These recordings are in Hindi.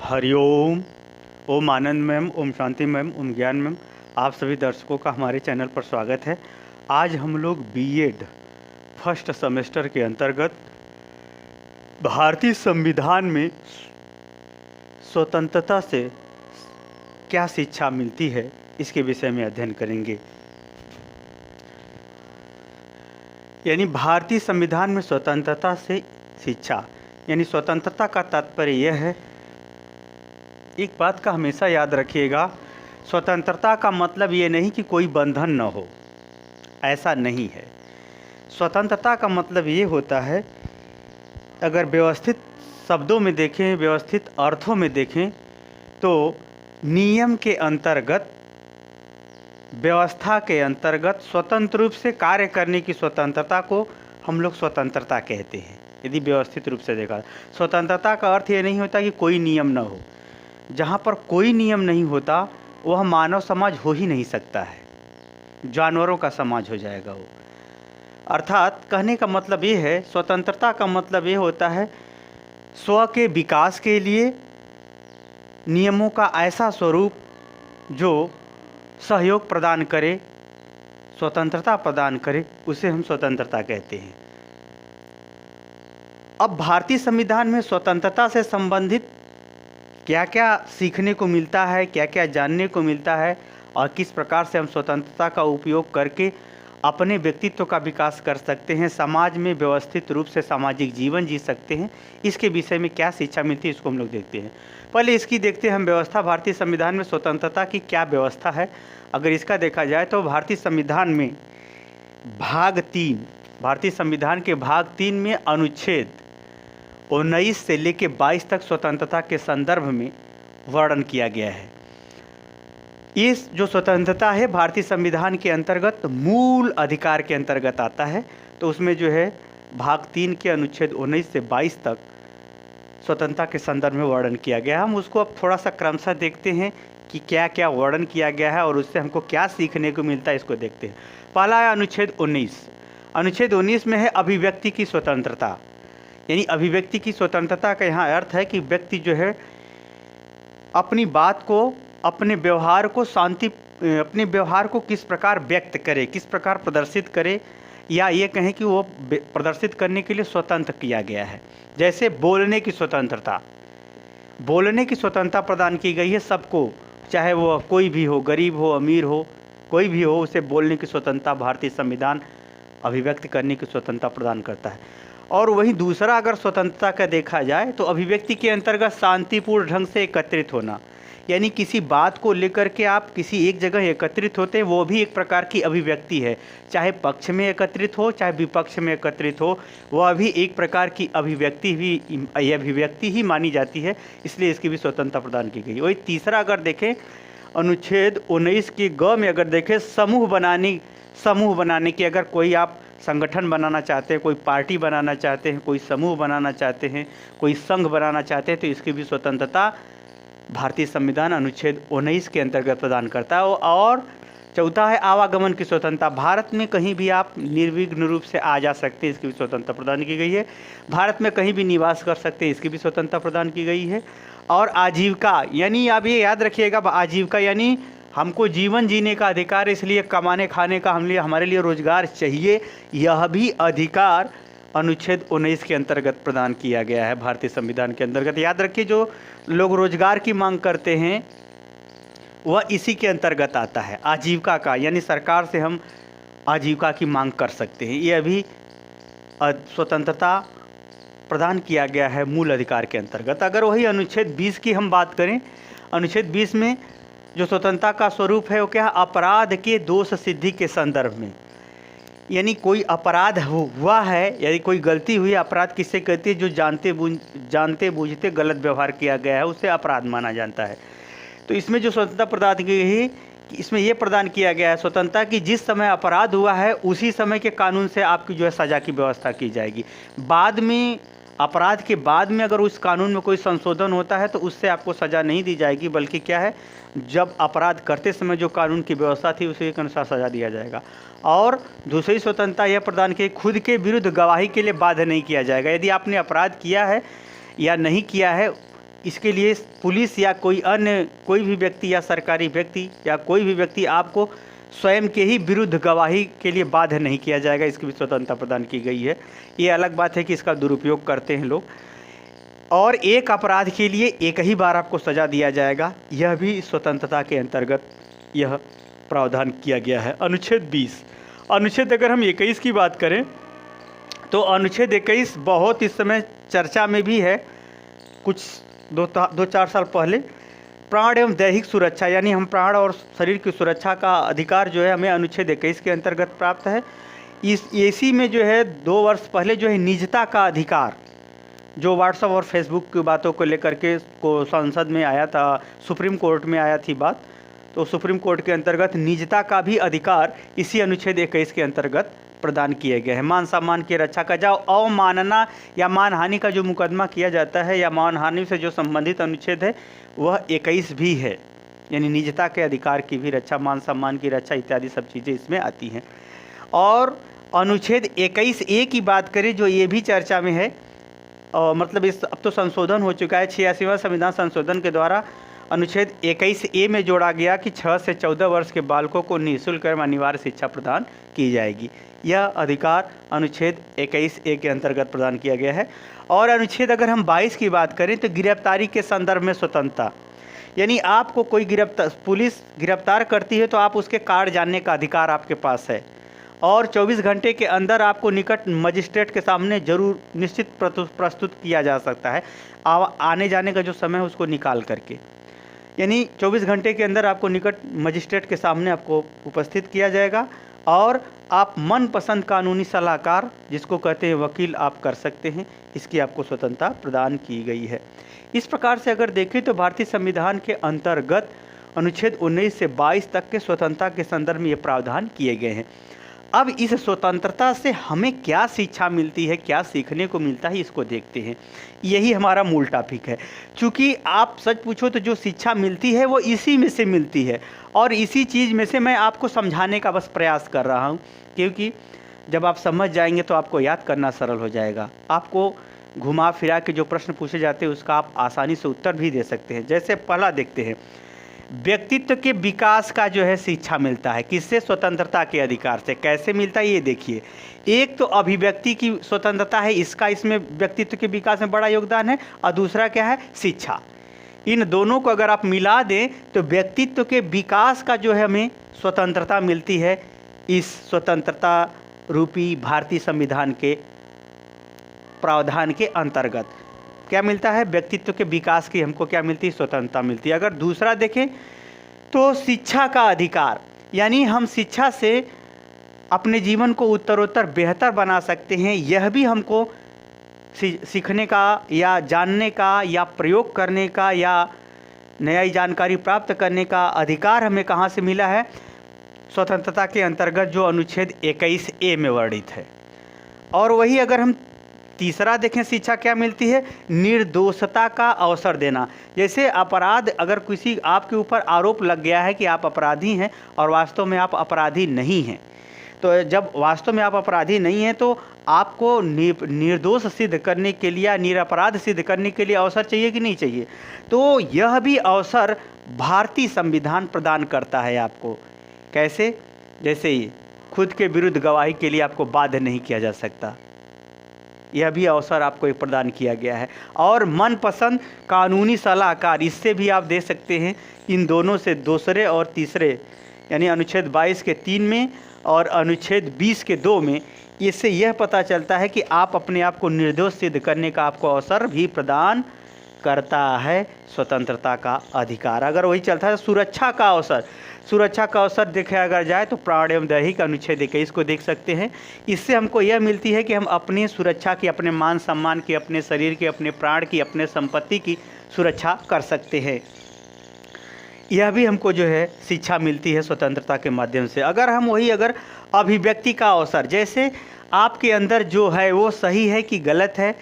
हरिओम। ओम आनंद मैम, ओम शांति मैम, ओम ज्ञान मैम, आप सभी दर्शकों का हमारे चैनल पर स्वागत है। आज हम लोग बीएड फर्स्ट सेमेस्टर के अंतर्गत भारतीय संविधान में स्वतंत्रता से क्या शिक्षा मिलती है, इसके विषय में अध्ययन करेंगे। यानी भारतीय संविधान में स्वतंत्रता से शिक्षा, यानी स्वतंत्रता का तात्पर्य यह है, एक बात का हमेशा याद रखिएगा, स्वतंत्रता का मतलब ये नहीं कि कोई बंधन न हो, ऐसा नहीं है। स्वतंत्रता का मतलब ये होता है, अगर व्यवस्थित शब्दों में देखें, व्यवस्थित अर्थों में देखें, तो नियम के अंतर्गत, व्यवस्था के अंतर्गत स्वतंत्र रूप से कार्य करने की स्वतंत्रता को हम लोग स्वतंत्रता कहते हैं। यदि व्यवस्थित रूप से देखा, स्वतंत्रता का अर्थ ये नहीं होता कि कोई नियम न हो। जहाँ पर कोई नियम नहीं होता वह मानव समाज हो ही नहीं सकता है, जानवरों का समाज हो जाएगा वो। अर्थात कहने का मतलब ये है, स्वतंत्रता का मतलब ये होता है स्व के विकास के लिए नियमों का ऐसा स्वरूप जो सहयोग प्रदान करे, स्वतंत्रता प्रदान करे, उसे हम स्वतंत्रता कहते हैं। अब भारतीय संविधान में स्वतंत्रता से संबंधित क्या क्या सीखने को मिलता है, क्या क्या जानने को मिलता है और किस प्रकार से हम स्वतंत्रता का उपयोग करके अपने व्यक्तित्व का विकास कर सकते हैं, समाज में व्यवस्थित रूप से सामाजिक जीवन जी सकते हैं, इसके विषय में क्या शिक्षा मिलती है, इसको हम लोग देखते हैं। पहले इसकी देखते हैं हम व्यवस्था। भारतीय संविधान में स्वतंत्रता की क्या व्यवस्था है। अगर इसका देखा जाए तो भारतीय संविधान में भाग 3, भारतीय संविधान के भाग 3 में अनुच्छेद 19 से लेकर 22 तक स्वतंत्रता के संदर्भ में वर्णन किया गया है। इस जो स्वतंत्रता है भारतीय संविधान के अंतर्गत मूल अधिकार के अंतर्गत आता है। तो उसमें जो है भाग 3 के अनुच्छेद 19 से 22 तक स्वतंत्रता के संदर्भ में वर्णन किया गया है। हम उसको अब थोड़ा सा क्रमशः देखते हैं कि क्या क्या वर्णन किया गया है और उससे हमको क्या सीखने को मिलता है, इसको देखते हैं। पहला है अनुच्छेद 19। अनुच्छेद 19 में है अभिव्यक्ति की स्वतंत्रता। यानी अभिव्यक्ति की स्वतंत्रता का यहाँ अर्थ है कि व्यक्ति जो है अपनी बात को, अपने व्यवहार को अपने व्यवहार को किस प्रकार व्यक्त करे, किस प्रकार प्रदर्शित करे, या ये कहें कि वो प्रदर्शित करने के लिए स्वतंत्र किया गया है। जैसे बोलने की स्वतंत्रता, बोलने की स्वतंत्रता प्रदान की गई है सबको, चाहे वो कोई भी हो, गरीब हो, अमीर हो, कोई भी हो, उसे बोलने की स्वतंत्रता भारतीय संविधान अभिव्यक्त करने की स्वतंत्रता प्रदान करता है। और वहीं दूसरा अगर स्वतंत्रता का देखा जाए तो अभिव्यक्ति के अंतर्गत शांतिपूर्ण ढंग से एकत्रित होना, यानी किसी बात को लेकर के आप किसी एक जगह एकत्रित होते हैं, वो भी एक प्रकार की अभिव्यक्ति है। चाहे पक्ष में एकत्रित हो, चाहे विपक्ष में एकत्रित हो, वह भी एक प्रकार की अभिव्यक्ति ही मानी जाती है, इसलिए इसकी भी स्वतंत्रता प्रदान की गई। वही तीसरा अगर देखें अनुच्छेद 19 के ग में अगर देखें समूह बनाने की, अगर कोई आप संगठन बनाना चाहते हैं, कोई पार्टी बनाना चाहते हैं, कोई समूह बनाना चाहते हैं, कोई संघ बनाना चाहते हैं, तो इसकी भी स्वतंत्रता भारतीय संविधान अनुच्छेद 19 के अंतर्गत प्रदान करता है। और चौथा है आवागमन की स्वतंत्रता। भारत में कहीं भी आप निर्विघ्न रूप से आ जा सकते हैं, इसकी भी स्वतंत्रता प्रदान की गई है। भारत में कहीं भी निवास कर सकते हैं, इसकी भी स्वतंत्रता प्रदान की गई है। और आजीविका, यानी आप ये याद रखिएगा, आजीविका यानी हमको जीवन जीने का अधिकार, इसलिए कमाने खाने का हमारे लिए रोजगार चाहिए, यह भी अधिकार अनुच्छेद 19 के अंतर्गत प्रदान किया गया है भारतीय संविधान के अंतर्गत। याद रखिए, जो लोग रोजगार की मांग करते हैं वह इसी के अंतर्गत आता है, आजीविका का, यानी सरकार से हम आजीविका की मांग कर सकते हैं। यह भी स्वतंत्रता प्रदान किया गया है मूल अधिकार के अंतर्गत। अगर वही अनुच्छेद 20 की हम बात करें, अनुच्छेद 20 में जो स्वतंत्रता का स्वरूप है वो क्या है, अपराध के दोष सिद्धि के संदर्भ में। यानी कोई अपराध हुआ है, यदि कोई गलती हुई, अपराध किससे कहती है, जो जानते बूझते गलत व्यवहार किया गया है उसे अपराध माना जाता है। तो इसमें जो स्वतंत्रता प्रदान की गई है, इसमें यह प्रदान किया गया है स्वतंत्रता कि जिस समय अपराध हुआ है उसी समय के कानून से आपकी जो है सज़ा की व्यवस्था की जाएगी। बाद में, अपराध के बाद में अगर उस कानून में कोई संशोधन होता है तो उससे आपको सज़ा नहीं दी जाएगी, बल्कि क्या है, जब अपराध करते समय जो कानून की व्यवस्था थी उसी के अनुसार सज़ा दिया जाएगा। और दूसरी स्वतंत्रता यह प्रदान की, खुद के विरुद्ध गवाही के लिए बाध्य नहीं किया जाएगा। यदि आपने अपराध किया है या नहीं किया है, इसके लिए पुलिस या कोई अन्य कोई भी व्यक्ति या सरकारी व्यक्ति या कोई भी व्यक्ति आपको स्वयं के ही विरुद्ध गवाही के लिए बाध्य नहीं किया जाएगा। इसकी भी स्वतंत्रता प्रदान की गई है। ये अलग बात है कि इसका दुरुपयोग करते हैं लोग। और एक अपराध के लिए एक ही बार आपको सज़ा दिया जाएगा, यह भी स्वतंत्रता के अंतर्गत यह प्रावधान किया गया है। अनुच्छेद 20, अनुच्छेद अगर हम 21 की बात करें तो अनुच्छेद 21 बहुत इस समय चर्चा में भी है। कुछ 2-4 साल पहले प्राण एवं दैहिक सुरक्षा, यानी हम प्राण और शरीर की सुरक्षा का अधिकार जो है हमें अनुच्छेद 21 के अंतर्गत प्राप्त है। इसी में जो है 2 वर्ष पहले जो है निजता का अधिकार, जो व्हाट्सएप और फेसबुक की बातों को लेकर के को संसद में आया था, सुप्रीम कोर्ट में आया थी बात, तो सुप्रीम कोर्ट के अंतर्गत निजता का भी अधिकार इसी अनुच्छेद 21 के अंतर्गत प्रदान किए गए हैं। मान सम्मान की रक्षा का, जो अवमानना या मानहानि का जो मुकदमा किया जाता है या मानहानि से जो संबंधित अनुच्छेद है वह 21 भी है, यानी निजता के अधिकार की भी रक्षा, मान सम्मान की रक्षा इत्यादि सब चीज़ें इसमें आती हैं। और अनुच्छेद 21A की बात करें जो ये भी चर्चा में है, और मतलब इस अब तो संशोधन हो चुका है, 86वां संविधान संशोधन के द्वारा अनुच्छेद 21A में जोड़ा गया कि 6 से 14 वर्ष के बालकों को निःशुल्क एवं अनिवार्य शिक्षा प्रदान की जाएगी। यह अधिकार अनुच्छेद 21A के अंतर्गत प्रदान किया गया है। और अनुच्छेद अगर हम 22 की बात करें तो गिरफ्तारी के संदर्भ में स्वतंत्रता, यानी आपको कोई पुलिस गिरफ्तार करती है तो आप उसके कारण जानने का अधिकार आपके पास है, और 24 घंटे के अंदर आपको निकट मजिस्ट्रेट के सामने जरूर निश्चित प्रस्तुत किया जा सकता है, आने जाने का जो समय है उसको निकाल करके, यानी 24 घंटे के अंदर आपको निकट मजिस्ट्रेट के सामने आपको उपस्थित किया जाएगा और आप मनपसंद कानूनी सलाहकार, जिसको कहते हैं वकील, आप कर सकते हैं। इसकी आपको स्वतंत्रता प्रदान की गई है। इस प्रकार से अगर देखें तो भारतीय संविधान के अंतर्गत अनुच्छेद 19 से 22 तक के स्वतंत्रता के संदर्भ में ये प्रावधान किए गए हैं। अब इस स्वतंत्रता से हमें क्या शिक्षा मिलती है, क्या सीखने को मिलता है, इसको देखते हैं। यही हमारा मूल टॉपिक है। क्योंकि आप सच पूछो तो जो शिक्षा मिलती है वो इसी में से मिलती है, और इसी चीज़ में से मैं आपको समझाने का बस प्रयास कर रहा हूँ, क्योंकि जब आप समझ जाएंगे तो आपको याद करना सरल हो जाएगा। आपको घुमा फिरा के जो प्रश्न पूछे जाते हैं उसका आप आसानी से उत्तर भी दे सकते हैं। जैसे पहला देखते हैं, व्यक्तित्व के विकास का जो है शिक्षा मिलता है, किससे? स्वतंत्रता के अधिकार से। कैसे मिलता है ये देखिए। एक तो अभिव्यक्ति की स्वतंत्रता है, इसका इसमें व्यक्तित्व के विकास में बड़ा योगदान है, और दूसरा क्या है? शिक्षा। इन दोनों को अगर आप मिला दें तो व्यक्तित्व के विकास का जो है हमें स्वतंत्रता मिलती है। इस स्वतंत्रता रूपी भारतीय संविधान के प्रावधान के अंतर्गत क्या मिलता है? व्यक्तित्व के विकास की हमको क्या मिलती है? स्वतंत्रता मिलती है। अगर दूसरा देखें तो शिक्षा का अधिकार, यानी हम शिक्षा से अपने जीवन को उत्तरोत्तर बेहतर बना सकते हैं। यह भी हमको सीखने का या जानने का या प्रयोग करने का या नई जानकारी प्राप्त करने का अधिकार हमें कहाँ से मिला है? स्वतंत्रता के अंतर्गत जो अनुच्छेद 21A में वर्णित है। और वही अगर हम तीसरा देखें, शिक्षा क्या मिलती है? निर्दोषता का अवसर देना। जैसे अपराध, अगर किसी आपके ऊपर आरोप लग गया है कि आप अपराधी हैं और वास्तव में आप अपराधी नहीं हैं, तो जब वास्तव में आप अपराधी नहीं हैं तो आपको निर्दोष सिद्ध करने के लिए या निरपराध सिद्ध करने के लिए अवसर चाहिए कि नहीं चाहिए? तो यह भी अवसर भारतीय संविधान प्रदान करता है आपको। कैसे? जैसे ही खुद के विरुद्ध गवाही के लिए आपको बाध्य नहीं किया जा सकता, यह भी अवसर आपको प्रदान किया गया है। और मनपसंद कानूनी सलाहकार, इससे भी आप दे सकते हैं। इन दोनों से दूसरे और तीसरे, यानी अनुच्छेद 22 के 3 में और अनुच्छेद 20 के 2 में, इससे यह पता चलता है कि आप अपने आप को निर्दोष सिद्ध करने का आपको अवसर भी प्रदान करता है स्वतंत्रता का अधिकार। अगर वही चलता है सुरक्षा का अवसर, सुरक्षा का अवसर देखे अगर जाए तो प्राण एवं दैहिक अनुच्छेद 21 को देख सकते हैं। इससे हमको यह मिलती है कि हम अपनी सुरक्षा की, अपने मान सम्मान की, अपने शरीर की, अपने प्राण की, अपने संपत्ति की सुरक्षा कर सकते हैं। यह भी हमको जो है शिक्षा मिलती है स्वतंत्रता के माध्यम से। अगर हम वही अगर अभिव्यक्ति का अवसर, जैसे आपके अंदर जो है वो सही है कि गलत है,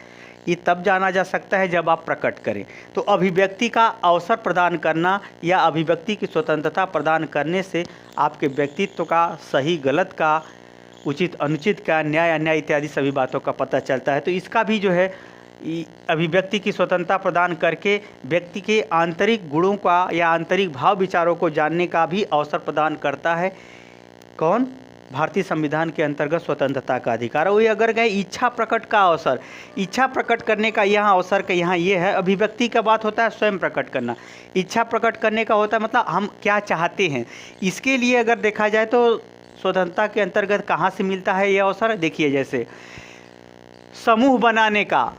ये तब जाना जा सकता है जब आप प्रकट करें। तो अभिव्यक्ति का अवसर प्रदान करना या अभिव्यक्ति की स्वतंत्रता प्रदान करने से आपके व्यक्तित्व का, सही गलत का, उचित अनुचित का, न्याय अन्याय इत्यादि सभी बातों का पता चलता है। तो इसका भी जो है अभिव्यक्ति की स्वतंत्रता प्रदान करके व्यक्ति के आंतरिक गुणों का या आंतरिक भाव विचारों को जानने का भी अवसर प्रदान करता है। कौन? भारतीय संविधान के अंतर्गत स्वतंत्रता का अधिकार। वही अगर गए इच्छा प्रकट का अवसर, इच्छा प्रकट करने का यहाँ अवसर का यहाँ ये है। अभिव्यक्ति का बात होता है स्वयं प्रकट करना, इच्छा प्रकट करने का होता है मतलब हम क्या चाहते हैं। इसके लिए अगर देखा जाए तो स्वतंत्रता के अंतर्गत कहाँ से मिलता है ये अवसर? देखिए, जैसे समूह बनाने का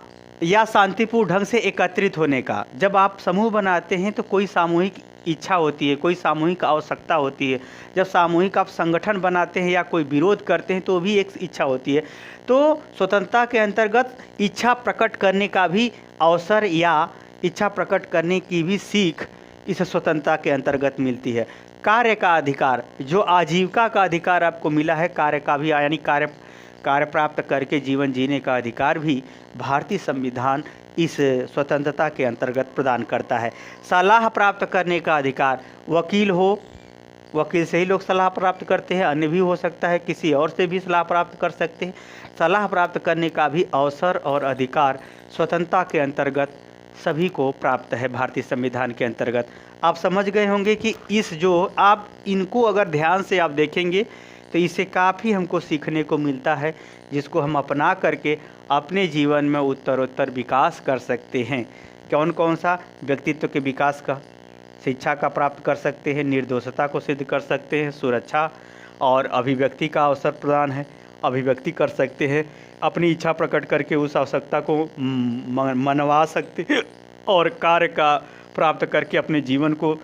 या शांतिपूर्ण ढंग से एकत्रित होने का। जब आप समूह बनाते हैं तो कोई सामूहिक इच्छा होती है, कोई सामूहिक आवश्यकता होती है। जब सामूहिक आप संगठन बनाते हैं या कोई विरोध करते हैं तो भी एक इच्छा होती है। तो स्वतंत्रता के अंतर्गत इच्छा प्रकट करने का भी अवसर या इच्छा प्रकट करने की भी सीख इस स्वतंत्रता के अंतर्गत मिलती है। कार्य का अधिकार, जो आजीविका का अधिकार आपको मिला है, कार्य का भी यानी कार्य प्राप्त करके जीवन जीने का अधिकार भी भारतीय संविधान इस स्वतंत्रता के अंतर्गत प्रदान करता है। सलाह प्राप्त करने का अधिकार, वकील हो, वकील से ही लोग सलाह प्राप्त करते हैं, अन्य भी हो सकता है, किसी और से भी सलाह प्राप्त कर सकते हैं। सलाह प्राप्त करने का भी अवसर और अधिकार स्वतंत्रता के अंतर्गत सभी को प्राप्त है भारतीय संविधान के अंतर्गत। आप समझ गए होंगे कि इस जो आप इनको अगर ध्यान से आप देखेंगे तो इससे काफ़ी हमको सीखने को मिलता है, जिसको हम अपना करके अपने जीवन में उत्तरोत्तर विकास कर सकते हैं। कौन कौन सा? व्यक्तित्व के विकास का, शिक्षा का प्राप्त कर सकते हैं, निर्दोषता को सिद्ध कर सकते हैं, सुरक्षा और अभिव्यक्ति का अवसर प्रदान है, अभिव्यक्ति कर सकते हैं, अपनी इच्छा प्रकट करके उस आवश्यकता को मनवा सकते हैं और कार्य का प्राप्त करके अपने जीवन को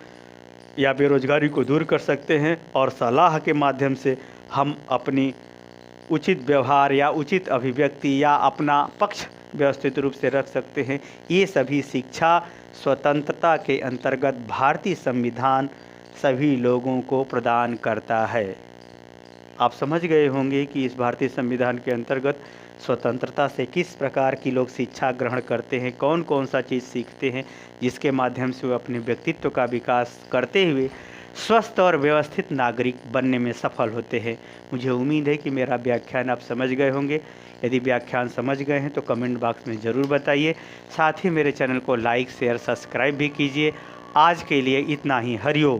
या बेरोजगारी को दूर कर सकते हैं। और सलाह के माध्यम से हम अपनी उचित व्यवहार या उचित अभिव्यक्ति या अपना पक्ष व्यवस्थित रूप से रख सकते हैं। ये सभी शिक्षा स्वतंत्रता के अंतर्गत भारतीय संविधान सभी लोगों को प्रदान करता है। आप समझ गए होंगे कि इस भारतीय संविधान के अंतर्गत स्वतंत्रता से किस प्रकार की लोग शिक्षा ग्रहण करते हैं, कौन कौन सा चीज़ सीखते हैं, जिसके माध्यम से वो अपने व्यक्तित्व का विकास करते हुए स्वस्थ और व्यवस्थित नागरिक बनने में सफल होते हैं। मुझे उम्मीद है कि मेरा व्याख्यान आप समझ गए होंगे। यदि व्याख्यान समझ गए हैं तो कमेंट बॉक्स में ज़रूर बताइए। साथ ही मेरे चैनल को लाइक, शेयर, सब्सक्राइब भी कीजिए। आज के लिए इतना ही। हरिओम।